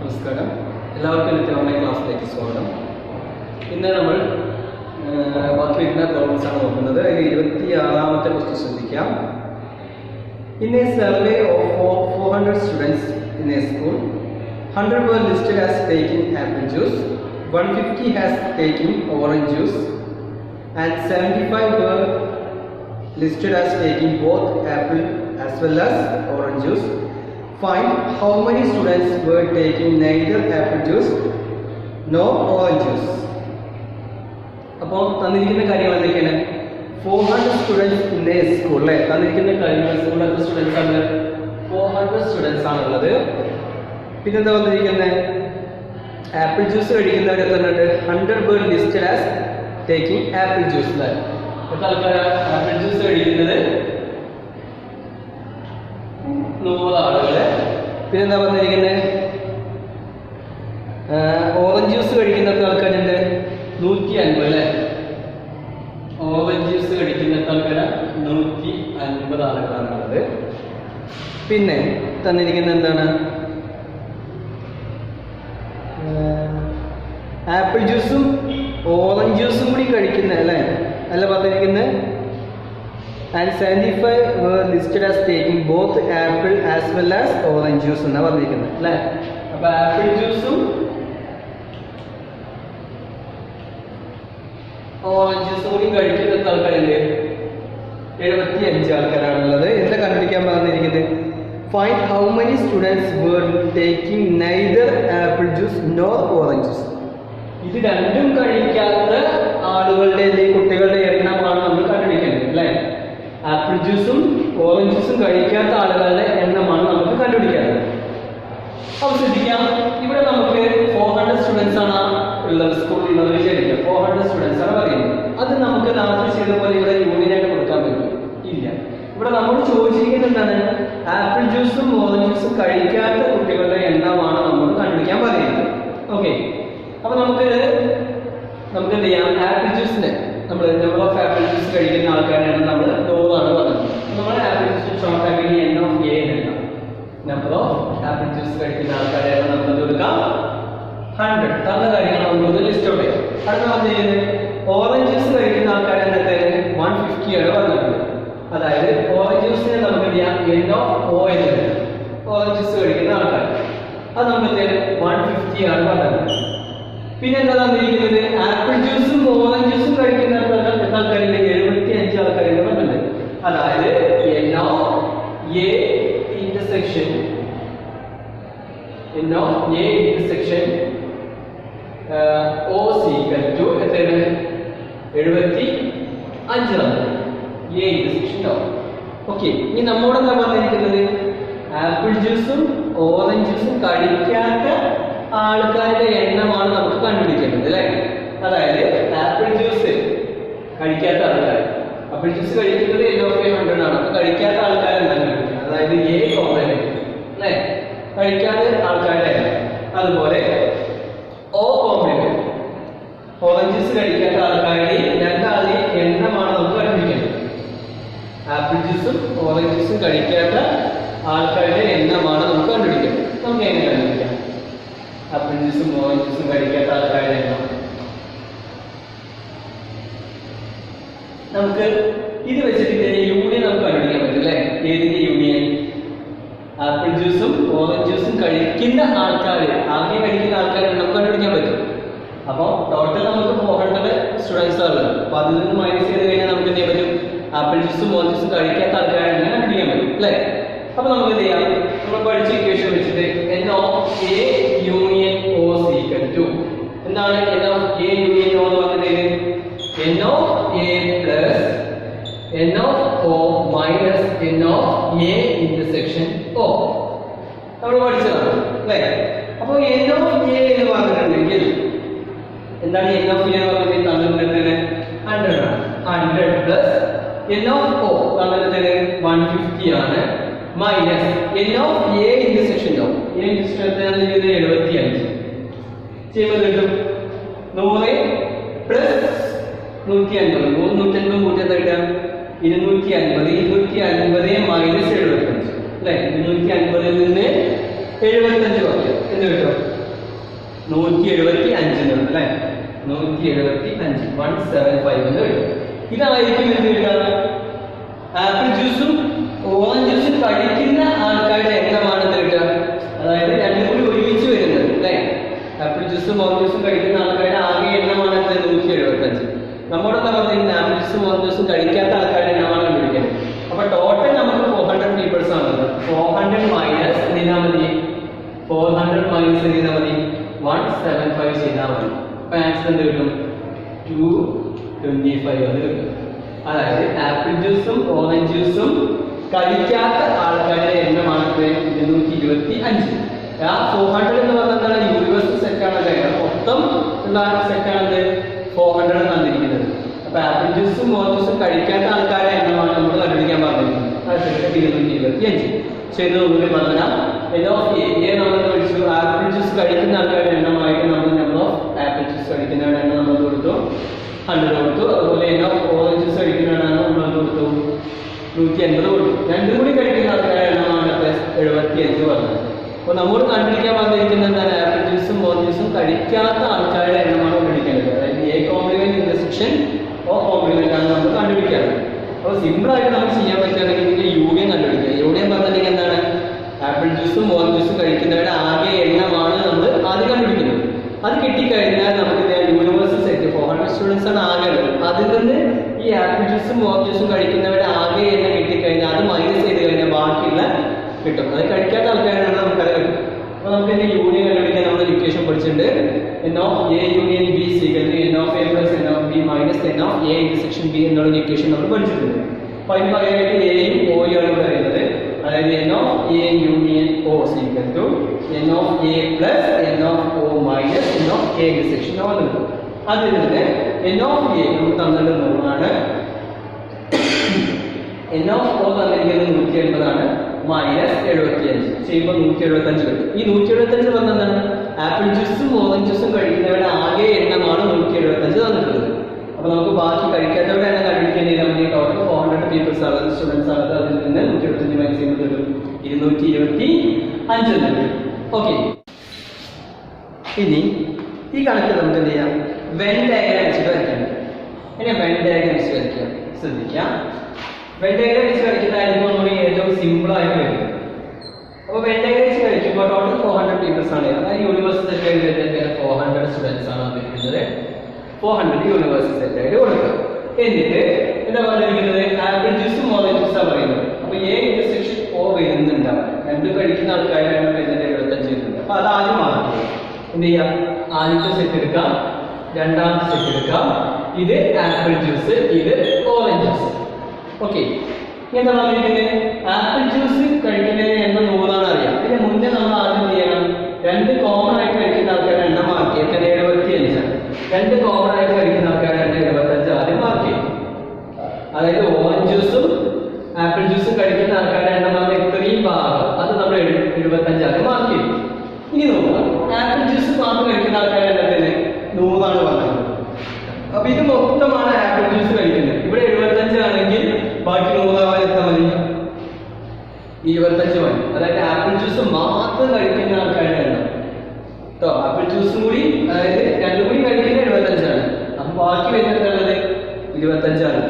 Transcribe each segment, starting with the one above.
നമസ്കാരം. എല്ലാവർക്കും ഇന്നത്തെ ഓൺലൈൻ ക്ലാസ്സിലേക്ക് സ്വാഗതം. ഇന്ന് നമ്മൾ ബാക്കി വരുന്ന പ്രോബ്ലംസ് ആണ് നോക്കുന്നത്. അതിൽ 26ാമത്തെ ക്വസ്റ്റ്യൻ ശ്രദ്ധിക്കാം. In a survey of 400 students in a school, 100 were listed as taking apple juice, 150 has taken orange juice, and 75 were listed as taking both apple as well as orange juice. Find how many students were taking neither apple juice nor orange juice. അപ്പോൾ തന്നിരിക്കുന്ന കാര്യങ്ങൾ എന്തൊക്കെയാണ്? 400 students in A school അല്ലേ? തന്നിരിക്കുന്ന കാര്യങ്ങൾ സ്കൂളിൽ എത്ര students ആണ്? 400 സ്റ്റുഡൻസ് ആണുള്ളത്. പിന്നെന്താ വന്നിരിക്കുന്നത്? ആപ്പിൾ ജ്യൂസ് കഴിക്കുന്നവർ എത്ര ഉണ്ട്? 100 were listed as taking apple juice അല്ലേ? എത്ര ആൾക്കാരാണ് ആപ്പിൾ ജ്യൂസ് കഴിക്കുന്നത്? 100 ആളുകള്. പിന്നെന്താ പറഞ്ഞിരിക്കുന്നത്? ഓറഞ്ച് ജ്യൂസ് കഴിക്കുന്ന എത്ര ആൾക്കാരുണ്ട്? 150 അല്ലേ? ഓറഞ്ച് ജ്യൂസ് കഴിക്കുന്ന എത്ര ആൾക്കാരാണ്? 150 ആളുകളാണുള്ളത്. പിന്നെ തന്നിരിക്കുന്നത് എന്താണ്? ആപ്പിൾ ജ്യൂസും ഓറഞ്ച് ജ്യൂസും കൂടി കഴിക്കുന്ന അല്ലേ? അല്ല പറഞ്ഞിരിക്കുന്നത് and 75 were listed as taking both apple as well as orange juice എന്നാ പറഞ്ഞിരിക്കുന്നത് അല്ലേ? അപ്പോൾ ആപ്പിൾ ജ്യൂസും ഓറഞ്ച് ജ്യൂസും കൂടി കഴിക്കുന്ന ആൾക്കാരുണ്ട് 75 ആൾക്കാരാണുള്ളത്. എന്താ കണ്ടുപിടിക്കാൻ പറഞ്ഞിരിക്കുന്നത്? Find how many students were taking neither apple juice nor orange juice. ഇത് രണ്ടും കഴിക്കാത്ത ആളുകളുടെ അല്ലെങ്കിൽ കുട്ടികളുടെ എണ്ണമാണ് നമ്മൾ കണ്ടുപിടിക്കേണ്ടത് അല്ലേ? ആപ്പിൾ ജ്യൂസും ഓറഞ്ച് ജ്യൂസും കഴിക്കാത്ത ആളുകളുടെ എണ്ണമാണ് നമുക്ക് കണ്ടുപിടിക്കേണ്ടത്. അപ്പോൾ ശ്രദ്ധിക്കാം, ഇവിടെ നമുക്ക് 400 സ്റ്റുഡൻസ് ആണ് ഉള്ളത് സ്കൂളിൽ ഉള്ളത്. വിചാരിക്കുക 400 സ്റ്റുഡൻസ് ആണ് പറയുന്നത്. അത് നമുക്ക് നാട്ടിൽ ചെയ്ത പോലെ ഇവിടെ യൂണിയനായിട്ട് കൊടുക്കാൻ പറ്റും? ഇല്ല. ഇവിടെ നമ്മൾ ചോദിച്ചിരിക്കുന്നത് എന്താണ്? ആപ്പിൾ ജ്യൂസും ഓറഞ്ച് ജ്യൂസും കഴിക്കാത്ത കുട്ടികളുടെ എണ്ണമാണ് നമ്മൾ കണ്ടുപിടിക്കാൻ പറയുന്നത്. ഓക്കെ, അപ്പോൾ നമുക്ക് എന്ത് ചെയ്യാം? ആപ്പിൾ ജ്യൂസിന് നമ്മൾ നമ്പർ ഓഫ് ആപ്പിൾ ജ്യൂസ് കഴിക്കുന്ന ആൾക്കാരാണ് നമ്മൾ 100 ആണ് പറഞ്ഞത്. നമ്മൾ ആപ്പിൾ ജ്യൂസ് ഷോർട്ട് ആക്കി n of a എഴുതാം. നമ്പർ ഓഫ് ആപ്പിൾ ജ്യൂസ് കഴിക്കുന്ന ആൾക്കാരാണ് നമ്മൾ എടുക്കാം 100. തന്ന കാര്യങ്ങൾ നമുക്ക് ലിസ്റ്റ് ഔട്ട് ചെയ്യാം. അടുത്ത പറഞ്ഞിരിക്കുന്നത് ഓറഞ്ച് ജ്യൂസ് കഴിക്കുന്ന ആൾക്കാരാണ് 150 ആണ് പറഞ്ഞിട്ടുള്ളത്. അതായത് ഓറഞ്ച് ജ്യൂസിനെ നമുക്ക് എന്ത് ചെയ്യാം? n of o എന്ന് എഴുതാം. ഓറഞ്ച് ജ്യൂസ് കഴിക്കുന്ന ആൾക്കാർ അത് നമുക്ക് 150 ആണ് പറഞ്ഞത്. പിന്നെ എന്താ തന്നിരിക്കുന്നത്? ആപ്പിൾ ജ്യൂസും ഓറഞ്ച് ജ്യൂസും കഴിക്കുന്ന എത്ര ആൾക്കാരുണ്ട്? 75 ആൾക്കാരുണ്ട് പറഞ്ഞത്. അതായത് n of a intersection o is equal to എത്രയാണ്? 75 ആണ് a intersection o. ഓക്കെ, ഇനി നമ്മോട് എന്താ പറഞ്ഞിരിക്കുന്നത്? ആപ്പിൾ ജ്യൂസും ഓറഞ്ച് ജ്യൂസും കഴിക്കാത്ത ആൾക്കാരുടെ എണ്ണമാണ് നമുക്ക് കണ്ടുപിടിക്കേണ്ടത് അല്ലേ? അതായത് ആപ്പിൾ ജ്യൂസ് കഴിക്കാത്ത ആൾക്കാർ, ആപ്പിൾ ജ്യൂസ് കഴിക്കുന്നത് n of a 100 ആണ്. കഴിക്കാത്ത ആൾക്കാർ എന്താണ് കണ്ടുപിടിക്കുന്നത്? അതായത് a കോംപ്ലിമെന്റ് അല്ലേ? കഴിക്കാത്ത ആൾക്കാരുടെ എണ്ണം. അതുപോലെ o കോംപ്ലിമെന്റ് ഓറഞ്ച് ജ്യൂസ് കഴിക്കാത്ത ആൾക്കാരുടെ രണ്ടാളുടെ എണ്ണമാണ് നമുക്ക് കണ്ടുപിടിക്കേണ്ടത്. ആപ്പിൾ ജ്യൂസും ഓറഞ്ച് ജ്യൂസും കഴിക്കാത്ത ആൾക്കാരുടെ എണ്ണമാണ് നമുക്ക് കണ്ടുപിടിക്കേണ്ടത്. നമുക്ക് എങ്ങനെ കണ്ടുപിടിക്കാം? ആപ്പിൾ ജ്യൂസും ഓറഞ്ച് ജ്യൂസും കഴിക്കാത്ത ആൾക്കാരുടെ എണ്ണം നമുക്ക് ഇത് വെച്ചിട്ട് യൂണിയൻ നമുക്ക് കണ്ടുപിടിക്കാൻ പറ്റും അല്ലേ? ഏതിന്റെ യൂണിയൻ? ആപ്പിൾ ജ്യൂസും ഓറഞ്ച് ജ്യൂസും കഴിക്കുന്ന ആൾക്കാർ, ആകെ കഴിക്കുന്ന ആൾക്കാരെ നമുക്ക് കണ്ടുപിടിക്കാൻ പറ്റും. അപ്പോൾ ടോട്ടൽ നമുക്ക് 400 സ്റ്റുഡൻസ് ഉള്ളത്. അപ്പോൾ അതിൽ നിന്ന് മൈനസ് ചെയ്ത് കഴിഞ്ഞാൽ നമുക്ക് എന്ത് ചെയ്യാൻ പറ്റും? ആപ്പിൾ ജ്യൂസും ഓറഞ്ച് ജ്യൂസും കഴിക്കാത്ത ആൾക്കാരെ കണ്ടുപിടിക്കാൻ പറ്റും അല്ലേ? അപ്പോൾ നമുക്ക് എന്ത് ചെയ്യാം? നമ്മൾ പഠിച്ച ഇക്വേഷൻ വെച്ചിട്ട് n of a union o is equal to എന്താണ്? n of a union o എന്ന് പറഞ്ഞത് n of a plus n of o minus n of a intersection o. നമ്മൾ പഠിച്ചതാണ് അല്ലേ? അപ്പോൾ n of a എന്ന് പറഞ്ഞിട്ടുണ്ടെങ്കിൽ എന്താണ് n of a എന്ന് പറഞ്ഞിട്ട് തന്നിട്ടുണ്ടെങ്കിൽ 100 ആണ്. 100 plus n of o തന്നിട്ടുണ്ടെങ്കിൽ 150 ആണ്. Minus n of a intersection o. a intersection 75 ചെയ്യുമ്പോൾ കിട്ടും 100 പ്ലസ് 150. 150 കൂട്ടിയാൽ കിട്ടാം 250. 250 മൈനസ് 75 അല്ലേ? 250 നിന്ന് 75 കുറയ്ക്കാം എന്ന് കിട്ടും. 175 എന്നുണ്ട് അല്ലേ, 175 175 എന്ന് കിട്ടും. ഇതായിരിക്കും എന്ത് കിട്ടുക, ആപ്പിൾ ജ്യൂസും ഓറഞ്ച് ജ്യൂസും കഴിക്കുന്ന ആൾക്കാരുടെ എണ്ണമാണ് എന്ത് കിട്ടുക, അതായത് രണ്ടും കൂടി ഒരുമിച്ച് വരുന്നത് അല്ലേ. ആപ്പിൾ ജ്യൂസും ഓറഞ്ച് ജ്യൂസും കഴിക്കുന്ന ആൾക്കാരുടെ ആകെ എണ്ണമാണ് 175. നമ്മുടെ എന്താ പറഞ്ഞിരിക്കുന്നത്, ആപ്പിൾ ജ്യൂസും ഓറഞ്ച് ജ്യൂസും കഴിക്കാത്ത ആൾക്കാരുടെ എണ്ണമാണ് കണ്ടുപിടിക്കുന്നത്. അപ്പൊ ടോട്ടൽ നമുക്ക് 400 പീപ്പിൾസ് ആണുള്ളത്. 400 മൈനസ് ചെയ്താൽ മതി, 400 മൈനസ് ചെയ്താൽ മതി 175 ചെയ്താൽ മതി. അപ്പൊ ആൻസർ എന്ത് കിട്ടും, 225 എന്ന് കിട്ടും. അതായത് ആപ്പിൾ ജ്യൂസും ഓറഞ്ച് ജ്യൂസും കഴിക്കാത്ത ആൾക്കാരുടെ എണ്ണമാണ് 225. ആ 400 എന്ന് പറഞ്ഞാൽ യൂണിവേഴ്സൽ സെറ്റാണ്, മൊത്തം ഉള്ള സെറ്റാണ് 400 തന്നിരിക്കുന്നത്. അപ്പൊ ആപ്പിൾ ജ്യൂസും ഓറഞ്ച് ജ്യൂസും കഴിക്കാത്ത ആൾക്കാരുടെ എണ്ണമാണ് നമ്മൾ കണ്ടുപിടിക്കാൻ പറഞ്ഞിരിക്കുന്നത്. അത് 225. ശരി, ഒന്നുകൂടി പറഞ്ഞാൽ നമ്മൾ പഠിച്ചു, ആപ്പിൾ ജ്യൂസ് കഴിക്കുന്ന ആൾക്കാരുടെ എണ്ണമായിട്ട് നമ്മൾ നമ്പർ ഓഫ് ആപ്പിൾ ജ്യൂസ് കഴിക്കുന്നവരുടെ എണ്ണം നമ്മൾ കൊടുത്തു 100 കൊടുത്തു. അതുപോലെ ഓറഞ്ച് ജ്യൂസ് കഴിക്കുന്നവരുടെ എണ്ണം നമ്മൾ കൊടുത്തു 180 കൊടുത്തു. രണ്ടും കൂടി കഴിക്കുന്ന ആൾക്കാരുടെ എണ്ണമാണ് 75 പറഞ്ഞത്. അപ്പോൾ നമ്മൾ കണ്ടുപിടിക്കാൻ പറഞ്ഞിരിക്കുന്നത് എന്താണ്, ആപ്പിൾ ജ്യൂസും ഓറഞ്ച് ജ്യൂസും കഴിക്കാത്ത ആൾക്കാരുടെ എണ്ണമാണ് കണ്ടുപിടിക്കേണ്ടത്. അതായത് A complement intersection O complement ആണ് നമ്മൾ കണ്ടുപിടിക്കാറ്. അപ്പോൾ സിമ്പിൾ ആയിട്ട് നമുക്ക് ചെയ്യാൻ പറ്റുകയാണെങ്കിൽ ഇതിന്റെ യൂണിയൻ കണ്ടുപിടിക്കുക. യൂണിയൻ പറഞ്ഞിട്ടുണ്ടെങ്കിൽ എന്താണ്, ആപ്പിൾ ജ്യൂസും ഓറഞ്ച് ജ്യൂസും കഴിക്കുന്നവരുടെ ആകെ എണ്ണമാണ് നമ്മൾ ആദ്യം കണ്ടുപിടിക്കുന്നത്. അത് കിട്ടിക്കഴിഞ്ഞാൽ നമുക്ക് യൂണിവേഴ്സൽ സെറ്റ് 400 സ്റ്റുഡൻസ് ആണ് ആകെ ഉള്ളത്. അതിൽ നിന്ന് ഈ ആപ്പിൾ ജ്യൂസും ഓറഞ്ച് ജ്യൂസും കഴിക്കുന്നവരുടെ ആകെ എണ്ണം കിട്ടിക്കഴിഞ്ഞാൽ അത് മൈനസ് ചെയ്ത് കഴിഞ്ഞാൽ ബാക്കിയുള്ള കിട്ടും. അത് കഴിക്കാത്ത ആൾക്കാരാണ് നമുക്കത് കിട്ടും. അപ്പോൾ നമുക്ക് ഇതിന്റെ യൂണിയൻ കണ്ടുപിടിക്കാൻ നമ്മൾ ഇക്വേഷൻ പഠിച്ചിട്ടുണ്ട്. n of a union b is equal to n of a plus n of b minus n of a intersection b എന്നുള്ള ഇക്വേഷൻ നമ്മൾ പഠിച്ചിട്ടുണ്ട്. അപ്പോൾ അതിന് പകരമായിട്ട് എയും ഓയും ആണ് പറയുന്നത്. അതായത് n of a union o is equal to n of a plus n of o minus n of a intersection o എന്ന്. അതിൽ നിന്ന് n of a നമുക്ക് തന്നിട്ടുള്ള 3 ആണ്, n of o തന്നിരിക്കുന്നത് 180 ആണ്, മൈനസ് 75 ചെയ്യുമ്പോൾ 175 കിട്ടും. ഈ 175 പറഞ്ഞാൽ ആപ്പിൾ ജ്യൂസും ഓറഞ്ച് ജ്യൂസും കഴിക്കുന്നവരുടെ ആകെ എണ്ണമാണ് 175 തന്നിട്ടുള്ളത്. അപ്പൊ നമുക്ക് ബാക്കി കഴിക്കാത്തവരുടെ എണ്ണം കണ്ടുപിടിക്കാൻ നമ്മൾ ടോട്ടൽ 400 പീപ്പിൾസ് ആകുന്നത് സ്റ്റുഡൻസ് ആകുന്നത്. അതിൽ നിന്ന് 175 മൈനസ് ചെയ്യുമ്പോൾ 225 കിട്ടും. ഓക്കെ, ഇനി ഈ കണക്ക് നമുക്ക് എന്ത് ചെയ്യാം, വെൻ ഡയഗ്രം വെച്ചിട്ട് വരയ്ക്കാം. ഇനി വെൻ ഡയഗ്രം വെച്ച് വരയ്ക്കാം. ശ്രദ്ധിക്കാം, വെൻ ഡയഗ്രം വെച്ച് വരയ്ക്കുന്നതായിരിക്കും നമ്മൾ ഏറ്റവും സിമ്പിൾ ആയിട്ട് വരും. അപ്പോൾ വെൻ ഡയഗ്രം വെച്ച് വരയ്ക്കുമ്പോൾ ടോട്ടൽ 400 പീപ്പിൾസ് ആണ്. അതായത് യൂണിവേഴ്സിറ്റി സെറ്റ് ആയിട്ട് 400 സ്റ്റുഡൻസ് ആണ് വന്നിരിക്കുന്നത്. 400 യൂണിവേഴ്സിറ്റി സെറ്റ് ആയിട്ട് കൊടുക്കുക. എന്നിട്ട് എന്താ പറഞ്ഞിരിക്കുന്നത്, ആപ്പിൾ ജ്യൂസും ഓറഞ്ച് ജ്യൂസാണ് പറയുന്നത്. അപ്പോൾ എ ഇന്റർസെക്ഷൻ ഓ വരുന്നുണ്ടാവും. രണ്ട് കഴിക്കുന്ന ആൾക്കാരാണ് വരുന്നത് 75 വരുന്നത്. അപ്പോൾ അത് ആദ്യം മാറും. എന്ത് ചെയ്യാം, ആദ്യത്തെ സെറ്റ് എടുക്കാം, രണ്ടാമത്തെ സെറ്റ് എടുക്കാം. ഇത് ആപ്പിൾ ജ്യൂസ്, ഇത് ഓറഞ്ച് ജ്യൂസ്. ഓക്കെ, എന്താ പറഞ്ഞിരിക്കുന്നത്, ആപ്പിൾ ജ്യൂസ് കഴിക്കുന്നതിന് എണ്ണം 100 അറിയാം. ഇതിന് മുന്നേ നമ്മൾ ആദ്യം ചെയ്യണം, രണ്ട് കോമൺ ആയിട്ട് കഴിക്കുന്ന ആൾക്കാരുടെ എണ്ണം മാർക്ക് ചെയ്യാം. 75 ആണ്. രണ്ട് കോമൺ ആയിട്ട് കഴിക്കുന്ന ആൾക്കാരുടെ എണ്ണം 75 ആദ്യം മാർക്ക് ചെയ്യും. അതായത് ഓറഞ്ച് ജ്യൂസും ആപ്പിൾ ജ്യൂസും കഴിക്കുന്ന ആൾക്കാരുടെ എണ്ണമാണ് ഇത്രയും ഭാഗം, അത് നമ്മൾ 75 ആദ്യം മാർക്ക് ചെയ്യും. ഇനി നോക്കാം, ആപ്പിൾ ജ്യൂസ് മാത്രം കഴിക്കുന്ന ആൾക്കാരുടെ എണ്ണത്തിന് 100 ആണ് പറഞ്ഞത്. അപ്പൊ ഇത് മൊത്തമാണ് ആപ്പിൾ ജ്യൂസ് കഴിക്കുന്നത്. ഇവിടെ 75 ആണെങ്കിൽ ബാക്കി 100 ആവാൻ എത്ര മതി, 25 മതി. അതായത് ആപ്പിൾ ജ്യൂസ് മാത്രം കഴിക്കുന്ന ആൾക്കാരുടെ എണ്ണം കേട്ടോ. ആപ്പിൾ ജ്യൂസും കൂടി, അതായത് രണ്ടും കൂടി കഴിക്കുന്നത് 75 ആണ്. അപ്പൊ ബാക്കി വരുന്നത് 25 ആണ്.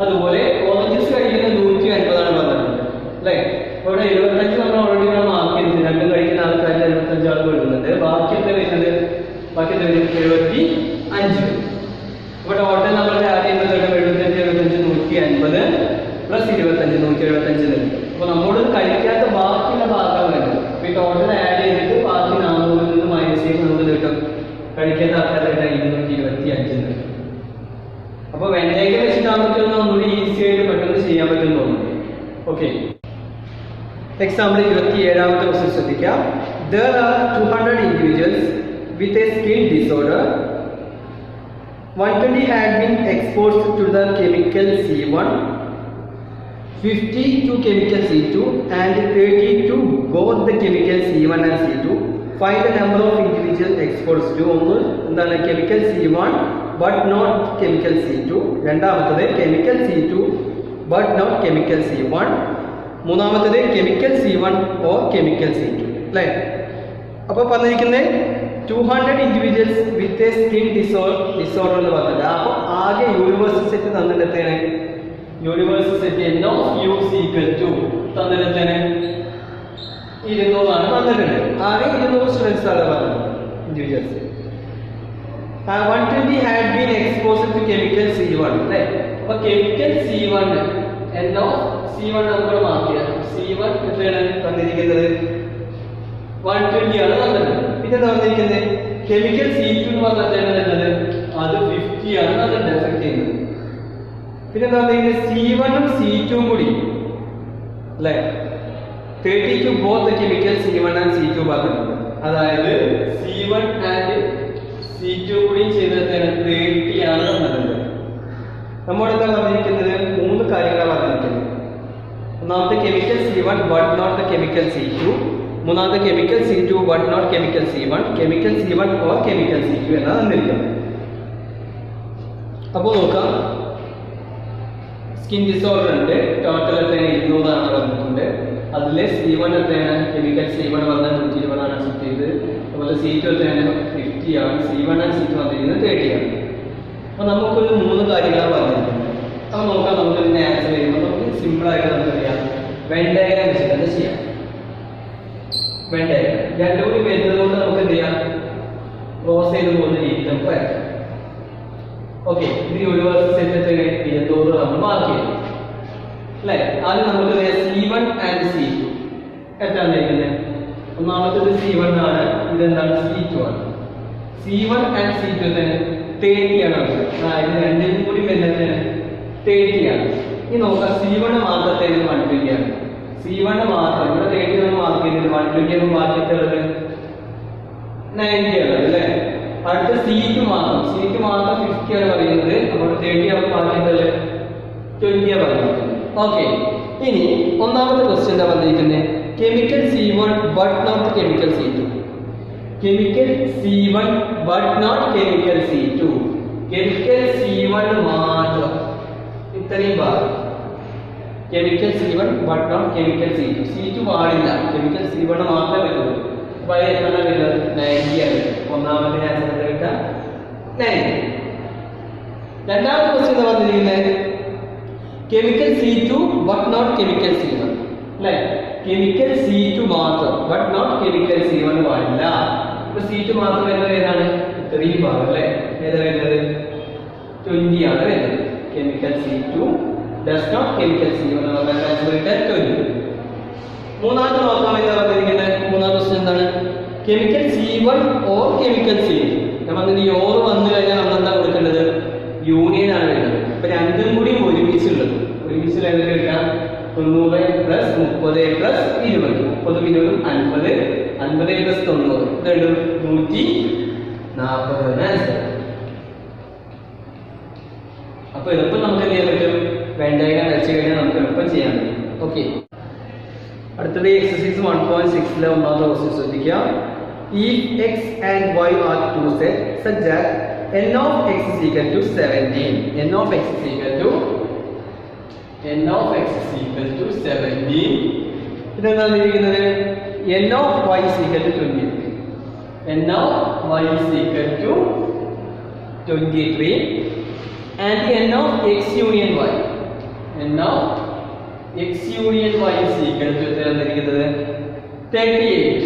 അതുപോലെ ഓറഞ്ച് ജ്യൂസ് കഴിക്കുന്നത് 150 ആണ് പറഞ്ഞിട്ടുണ്ട് അല്ലേ. ഇവിടെ 75 നമ്മൾ ഓൾറെഡി മാർക്ക് ചെയ്തിട്ടുണ്ട്. രണ്ടും കഴിക്കുന്ന ആൾക്കാരിൽ 75 ആൾ വരുന്നുണ്ട്. ബാക്കി എന്താ വരുന്നത്, ബാക്കി എന്താ വരുന്നത് 75. ഇവിടെ ടോട്ടൽ നമ്മൾ ആദ്യം 75 150 പ്ലസ് 25 175 തരും. അപ്പൊ നമ്മോട് കഴിക്കാത്ത ബാക്കിയുള്ള ഭാഗം വരുന്നത്. അപ്പൊ ഈ ടോട്ടൽ ആഡ് ചെയ്തിട്ട് ബാക്കി 400 നിന്ന് മൈനസ് ചെയ്യുമ്പോൾ നമുക്ക് കിട്ടും കഴിക്കാത്ത ആൾക്കാരുടെ 225 കിട്ടും. അപ്പൊ വെണ്ടയ്ക്ക വെച്ചിട്ട് നമുക്ക് ഒന്നുകൂടി ഈസി ആയിട്ട് പെട്ടെന്ന് ചെയ്യാൻ പറ്റും തോന്നുന്നു. ഓക്കെ, എക്സാമ്പിൾ 27ാമത്തെ ക്വസ്റ്റ്യൻ ശ്രദ്ധിക്കാം. There are 200 individuals with a skin disorder. 120 had been exposed to the chemical C1, 50 to chemical C2 and 30 to both the chemical C1 and C2. Find the number of individuals exposed to എന്താണ് chemical C1 but not chemical C2. രണ്ടാമത്തേത് chemical C2 but not chemical C1. മൂന്നാമത്തേത് chemical C1 or chemical C2 അല്ലേ. അപ്പോൾ പറഞ്ഞിരിക്കുന്നത് 200 individuals with a skin disorder എന്ന് പറഞ്ഞത്. അപ്പോൾ ആകെ യൂണിവേഴ്സൽ സെറ്റ് തന്നിടത്തേനെ universal set n of u is equal to തന്നിടത്തേനെ 200 ആണ് തന്നിട്ടുണ്ട്. ആകെ 200 സ്റ്റുഡൻസ് ആണ് പറഞ്ഞത് individuals. 120 had been exposed to chemical C1 അല്ലേ. അപ്പോൾ chemical C1 n of C1 നമ്മൾ മാർക്ക് ചെയ്യാം. C1 എത്രയാണ് തന്നിരിക്കുന്നത് 120 ആണ് തന്നിട്ടുണ്ട്. പിന്നെ തന്നിരിക്കുന്നത് കെമിക്കൽ C2 എന്ന് പറഞ്ഞിട്ടുള്ളത് അത് 50 ആണ് തന്നിട്ടുണ്ട് എഫക്ട് ചെയ്യുന്നത്. പിന്നെ തന്നിരിക്കുന്നത് C1 ഉം C2 ഉം കൂടി അല്ലേ 32 both chemical C1 and C2 പറഞ്ഞിട്ടുണ്ട്. അതായത് C1 ആൻഡ് C2 കൂടി ചെയ്തിട്ടാണ് 30 ആണ് തന്നിട്ടുണ്ട്. നമ്മളെന്താ പറഞ്ഞിരിക്കുന്നത് 3 കാര്യങ്ങളാണ് പറഞ്ഞിരിക്കുന്നത്. ഒന്നാമത്തെ chemical C1 but not the chemical C2, മൂന്നാമത്തെ chemical C2 but not chemical C1, chemical C1 or chemical C2 എന്നാണ് തന്നിരിക്കുന്നത്. അപ്പോൾ നോക്കാം, സ്കിൻ ഡിസോർഡർ ഉണ്ട്, ടോട്ടൽ എത്രയാണ് 200 ആണ് പറഞ്ഞിട്ടുണ്ട്. അതിൽ C1 എത്രയാണ് കെമിക്കൽ C1 പറഞ്ഞാൽ 120 ആണ് അക്സെപ്റ്റ് ചെയ്ത്. അതുപോലെ C2 എത്രയാണ് 50 ആണ്. C1 ആൻഡ് C2 വന്നിരിക്കുന്നത് 30 ആണ്. അപ്പോൾ നമുക്കൊരു 3 കാര്യങ്ങളാണ് പറഞ്ഞിരിക്കുന്നത്. അപ്പോൾ നോക്കാം, നമുക്ക് ഇതിന്റെ ആൻസർ ചെയ്യുമ്പോൾ നമുക്ക് സിമ്പിളായിട്ട് നമുക്ക് അറിയാം വെൻ ഡയഗ്രാം വെച്ചിട്ട് തന്നെ ചെയ്യാം. വെൻ ഡയഗ്രാം രണ്ടും കൂടി വരുന്നത് കൊണ്ട് നമുക്ക് എന്ത് ചെയ്യാം ക്രോസ് ചെയ്ത് പോകുന്ന രീതി നമുക്ക് വരയ്ക്കാം. ഓക്കെ, ഇത് യൂണിവേഴ്സൽ സെറ്റ് 200 നമ്മൾ മാർക്ക് ചെയ്യും അല്ലേ. ആദ്യം നമുക്ക് C1 ആൻഡ് C2 എത്രയാണ് ഇരിക്കുന്നത്. ഒന്നാമത്തേത് C1 ആണ്, ഇതെന്താണ് C2 ആണ്. C1 ആൻഡ് C2 തന്നെ 30 ആണ്. അതായത് രണ്ടും കൂടി വരുന്നത് 30 ആണ്. ഇനി നോക്കാം, C1 മാത്രത്തേക്ക് 120 ആണ്. C1 മാത്രം ഇവിടെ 30 നമ്മൾ മാർക്ക് ചെയ്തിട്ട് 120 നമ്മൾ മാറ്റിയിട്ടുള്ളത് 90 ആണ് അല്ലേ. അടുത്ത C2 മാത്രം 50 ആണ് പറയുന്നത്. അപ്പോൾ 30 നമ്മൾ മാറ്റിയിട്ടുള്ളത് 20 ആണ് പറയുന്നത്. ഓക്കെ, ഇനി ഒന്നാമത്തെ ക്വസ്റ്റ്യൻ എന്താ പറഞ്ഞിരിക്കുന്നത്, chemical C1 but not chemical C2. Chemical C1 but not chemical C2. Chemical C1 മാത്രം ഇത്രയും ഭാഗം chemical C1 but not chemical C2. C2 പാടില്ല, കെമിക്കൽ C1 മാത്രമേ പറ്റുള്ളൂ. അപ്പോൾ അത് എത്ര വരുന്നത് 90 ആണ്. ഒന്നാമത്തെ ആൻസർ കിട്ടാൻ 90. രണ്ടാമത്തെ ക്വസ്റ്റ്യൻ എന്താ പറഞ്ഞിരിക്കുന്നത്, chemical C2 but not chemical C1 അല്ലേ. കെമിക്കൽ C2 മാത്രം ബട്ട് നോട്ട് കെമിക്കൽ C1 പാടില്ല. ഇപ്പൊ C2 മാത്രം വരുന്നത് ഏതാണ് ഇത്രയും ഭാഗം അല്ലേ. ഏതാ വരുന്നത് 20 ആണ് വരുന്നത്. Chemical C2 does not chemical C1 20. മൂന്നാമത്തെ നോക്കാം എന്താ പറഞ്ഞിരിക്കുന്നത്. മൂന്നാമത്തെ ക്വസ്റ്റ്യൻ എന്താണ്, chemical C1 or chemical C2. നമ്മൾ ഈ ഓർ വന്നു കഴിഞ്ഞാൽ നമ്മൾ എന്താ കൊടുക്കേണ്ടത് യൂണിയൻ ആണ് വരുന്നത്. അപ്പൊ രണ്ടും കൂടി ഒരുമിച്ചുള്ളത് എന്തൊക്കെ കിട്ടാം 90 പ്ലസ് 30 പ്ലസ് 20. 30 20 50, 50 പ്ലസ് 90 രണ്ടും 140 ആൻസർ. അപ്പൊ എളുപ്പം നമുക്ക് എന്ത് ചെയ്യാൻ പറ്റും, വെൻ ഡയഗ്രാം വരച്ചു കഴിഞ്ഞാൽ നമുക്ക് എളുപ്പം ചെയ്യാൻ പറ്റും. ഓക്കെ, അടുത്തത് എക്സസൈസ് 1.6 ഒന്നാമത്തെ ക്വസ്റ്റ്യൻ ശ്രദ്ധിക്കുക. If x and y are two sets such that n of x is equal to 17, n of x is equal to 17. ഇതെന്താണ് ഇരിക്കുന്നത്, n of y is equal to 23. n of y is equal to 23 and n of x union y. n of x union y is equal to 38.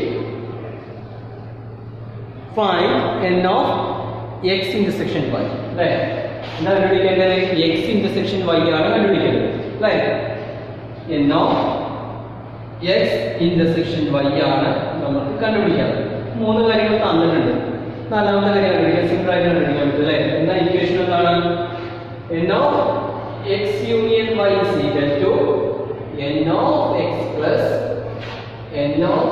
Find n of x intersection y. Right? എന്താ കണ്ടുപിടിക്കേണ്ടത്, x intersection y ആണ് കണ്ടുപിടിക്കേണ്ടത് അല്ലേ. n of x intersection y ആണ് നമുക്ക് കണ്ടുപിടിക്കേണ്ടത്. 3 കാര്യങ്ങൾ തന്നിട്ടുണ്ട്. നാലാമത്തെ കാര്യം കണ്ടുപിടിക്കാൻ സിമ്പിൾ ആയിട്ട് കണ്ടുപിടിക്കാൻ പറ്റും അല്ലേ. എന്താ ഇക്വേഷൻ എന്താണ്, n of x union y is equal to n of x plus n of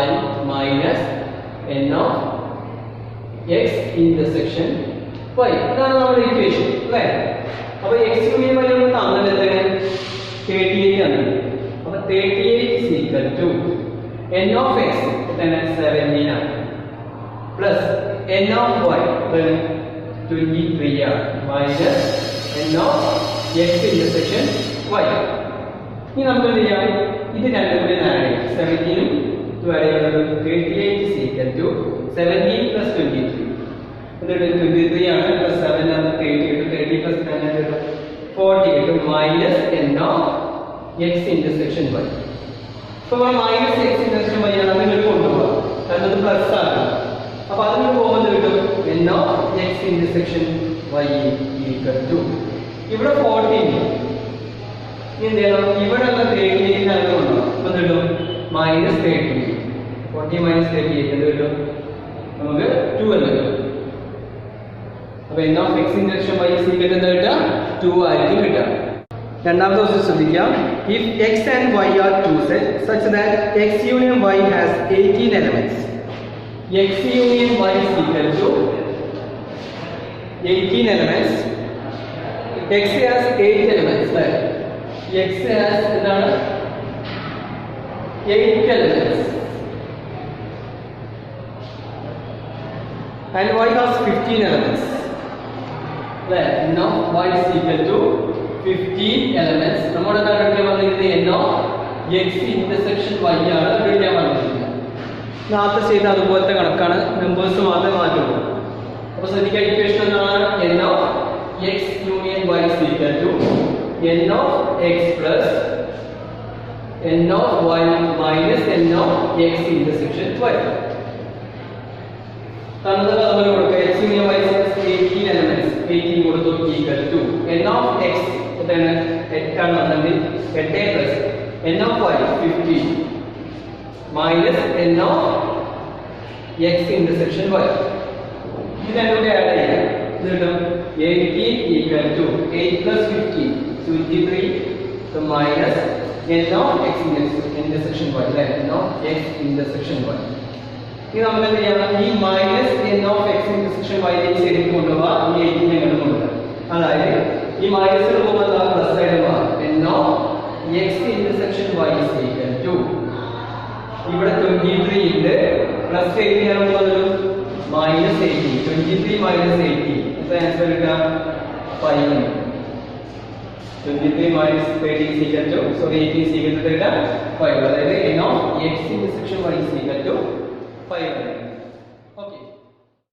y minus n of x intersection y. ഇതാണ് നമ്മുടെ ഇക്വേഷൻ അല്ലേ. അപ്പോൾ x union y നമ്മൾ തന്നത് എത്രയാണ് 38 ആണ്. അപ്പോൾ 38 is equal to n of x എത്രയാണ് 17 ആണ് പ്ലസ് n of y 23 ആണ് minus n of x intersection y. ഇനി നമുക്ക് എന്ത് ചെയ്യാം, ഇത് രണ്ടും കൂടി ആഡ് ചെയ്യാം. 17 ഉം 38 is equal to 17 plus 23. എന്നിട്ട് 23 ആണ് പ്ലസ് 7 ആണ് 30 കിട്ടും. 30 പ്ലസ് 10 ആണ് 40 കിട്ടും. Minus n of x intersection y. അപ്പോൾ മൈനസ് x ഇന്റർസെക്ഷൻ y ആണ് നിങ്ങൾ കൊണ്ടുപോകാം. കാരണം അത് പ്ലസ് ആണ്. അപ്പോൾ അതിന് പോകുന്നത് കിട്ടും n of x intersection y equal to ഇവിടെ 14. ഇനി എന്ത് ചെയ്യണം? ഇവിടെ ഉള്ള 38 നമുക്ക് കൊണ്ടുപോകാം. അപ്പോൾ എന്ത് കിട്ടും? മൈനസ് 38. 40 മൈനസ് 38 എന്ത് കിട്ടും? നമുക്ക് 2 എന്ന് കിട്ടും. അപ്പോൾ n of x intersection y is equal to എന്താ കിട്ടുക? 2 ആയിരിക്കും കിട്ടുക. രണ്ടാമത്തെ ക്വസ്റ്റ്യൻ ശ്രദ്ധിക്കാം. If x and y are two sets such that x union y has 18 elements. X union y is equal to 18 elements. X has 8 elements. Right? X has എന്താണ്? 8 elements. And y has 15 elements. Right? Now y is equal to 15 elements. നമ്മുടെ കണ്ടുപിടിക്കാൻ വന്നിരിക്കുന്നത് n of x intersection y ആണ് കണ്ടുപിടിക്കാൻ വന്നിരിക്കുന്നത്. നേരത്തെ ചെയ്ത അതുപോലത്തെ കണക്കാണ്, നമ്പേഴ്സ് മാത്രമേ മാറ്റുള്ളൂ. അപ്പോൾ ശ്രദ്ധിക്കുക, ഇക്വേഷൻ എന്താണ്? n of x union y is equal to n of x plus n of y minus n of x intersection y. തന്നത് അതുപോലെ കൊടുക്കുക. x union y has 18 elements. 18 കൊടുത്തു equal to n of x എത്രയാണ്? 8 ആണ് വന്നത്. 8 plus n of y 15 minus n of x intersection y. ഇത് രണ്ടുകൂടെ add ചെയ്യാം. ഇത് കിട്ടും 18 equal to 8 plus 15 23 so minus n of x intersection y. n of x intersection y. ഇനി നമുക്ക് എന്ത് ചെയ്യണം? ഈ minus n of x intersection y ഈ സൈഡിലേക്ക് കൊണ്ടുപോകാം. ഈ 18 അങ്ങോട്ട് കൊണ്ടുപോകാം. അതായത് ഈ മൈനസിൽ പോകുമ്പോൾ പ്ലസ് സൈഡ് മാറും. n of x intersection y is equal to ഇവിടെ 23 ഉണ്ട്, പ്ലസ് 18 ആകുമ്പോൾ മൈനസ് 18. 23 മൈനസ് 18 എത്ര ആൻസർ കിട്ടുക? 5. 23 minus 30 is equal to, sorry 18 is equal to 5. അതായത് n of x intersection y is equal to 5.